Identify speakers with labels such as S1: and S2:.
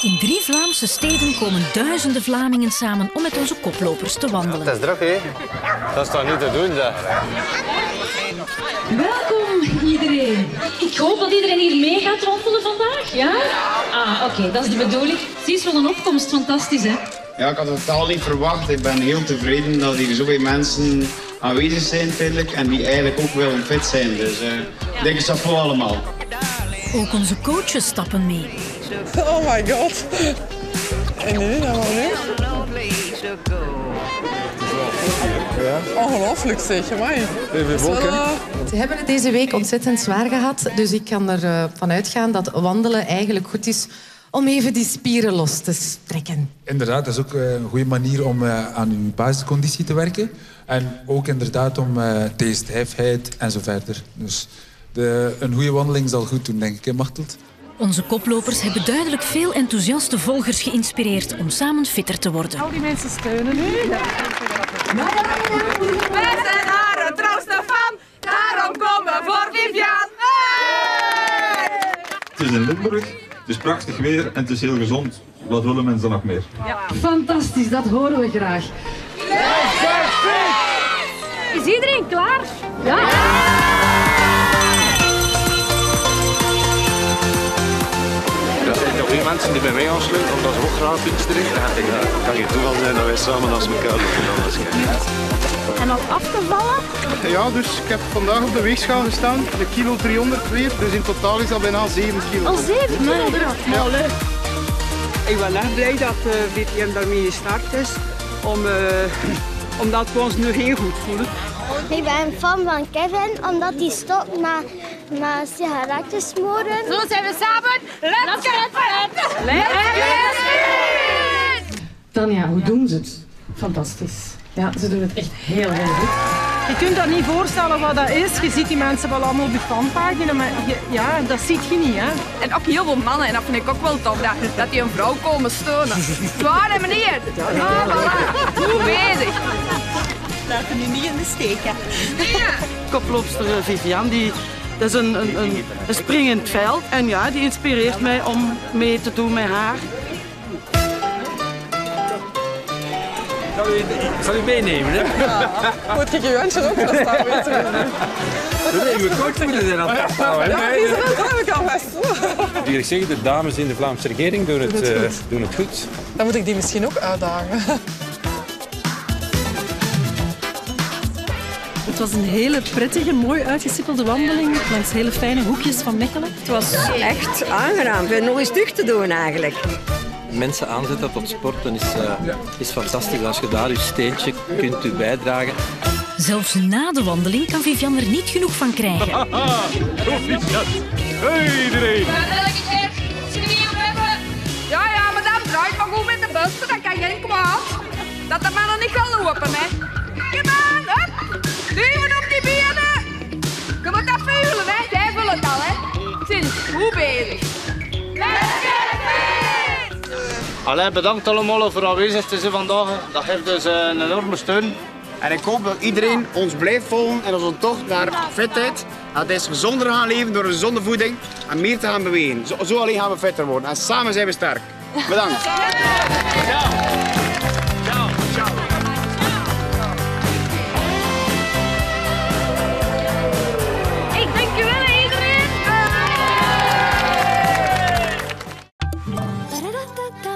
S1: In 3 Vlaamse steden komen duizenden Vlamingen samen om met onze koplopers te wandelen.
S2: Het is druk, hè? Dat is toch niet te doen, zeg.
S3: Welkom iedereen. Ik hoop dat iedereen hier mee gaat wandelen vandaag, ja? Oké, dat is de bedoeling. Zie eens wat een opkomst, fantastisch, hè?
S4: Ja, ik had het totaal niet verwacht. Ik ben heel tevreden dat hier zoveel mensen aanwezig zijn, vind ik. En die eigenlijk ook wel fit zijn. Dus dikke chapeau allemaal.
S1: Ook onze coaches stappen mee.
S5: Oh my god. En nu, dat was nu. Ongelooflijk zeg, amai.
S6: Ze hebben het deze week ontzettend zwaar gehad. Dus ik kan ervan uitgaan dat wandelen eigenlijk goed is om even die spieren los te strekken.
S7: Inderdaad, dat is ook een goede manier om aan uw basisconditie te werken. En ook inderdaad om tegen stijfheid en zo verder. Dus een goede wandeling zal goed doen, denk ik, hè, Machteld?
S1: Onze koplopers hebben duidelijk veel enthousiaste volgers geïnspireerd om samen fitter te worden.
S5: Al die mensen steunen nu.
S8: Wij zijn haar het trouwste fan, daarom komen we voor Vivian. Hey!
S9: Het is in Limburg, het is prachtig weer en het is heel gezond. Wat willen mensen nog meer?
S3: Ja. Fantastisch, dat horen we graag.
S8: Is iedereen klaar?
S3: Ja!
S2: Er zijn nog 3 mensen die bij mij aansluiten, omdat ze ook graag fietsen. Het kan geen toeval zijn dat wij samen naast elkaar lopen.
S8: En al af te vallen?
S10: Ja, dus ik heb vandaag op de weegschaal gestaan, de kilo 300 weer, dus in totaal is dat bijna 7 kilo.
S8: Al 7 kilo?
S10: Ja.
S5: Ik ben echt blij dat VTM daarmee gestart is, omdat we ons nu heel goed voelen.
S11: Ik ben fan van Kevin, omdat hij stopt met sigaretten smoren.
S8: Zo zijn we samen. Let's get fit! Let's get fit!
S3: Tanja, hoe doen ze het? Fantastisch. Ja, ze doen het echt heel goed.
S5: Je kunt dat niet voorstellen wat dat is. Je ziet die mensen wel allemaal op je fanpagina, maar dat ziet je niet, hè.
S8: En ook heel veel mannen, en dat vind ik ook wel tof, dat die een vrouw komen steunen. Zwaar en meneer. Voilà. Goed bezig.
S5: Laten nu niet in de steek, hè.
S8: Ja.
S5: Koploopster Vivian, dat is een springend veld. En ja, die inspireert mij om mee te doen met haar.
S2: Ik zal u meenemen, hè?
S5: Ja, moet ik je wensje ook vast staan, weet je.
S2: Nee, uw coach moeten zijn aan het vasthouden.
S5: Ja, die zijn natuurlijk al vast.
S2: Ik zeg, de dames in de Vlaamse regering doen het goed.
S5: Dan moet ik die misschien ook uitdagen.
S12: Het was een hele prettige, mooi uitgestippelde wandeling langs hele fijne hoekjes van Mechelen.
S13: Het was echt aangenaam. We nog eens terug te doen eigenlijk.
S14: Mensen aanzetten tot sporten is fantastisch. Als je daar je steentje kunt bijdragen.
S1: Zelfs na de wandeling kan Vivian er niet genoeg van krijgen.
S2: Hey iedereen!
S8: Ja, maar dan draait maar goed met de busten, dat kan geen kwaad. Dat de mannen niet gaan lopen, hè. Kom aan, hup. Duwen op die benen. Je moet dat vullen, hè. Jij vult het al, hè. Zin, goed bezig. Let's get fit!
S10: Allee, bedankt allemaal voor aanwezig te zijn vandaag. Dat geeft dus een enorme steun. En ik hoop dat iedereen ons blijft volgen in onze tocht naar fitheid. Dat is gezonder gaan leven door een gezonde voeding en meer te gaan bewegen. Zo alleen gaan we fitter worden. En samen zijn we sterk. Bedankt.
S8: Ik dank u wel, iedereen.
S11: Da-da-da-da-da.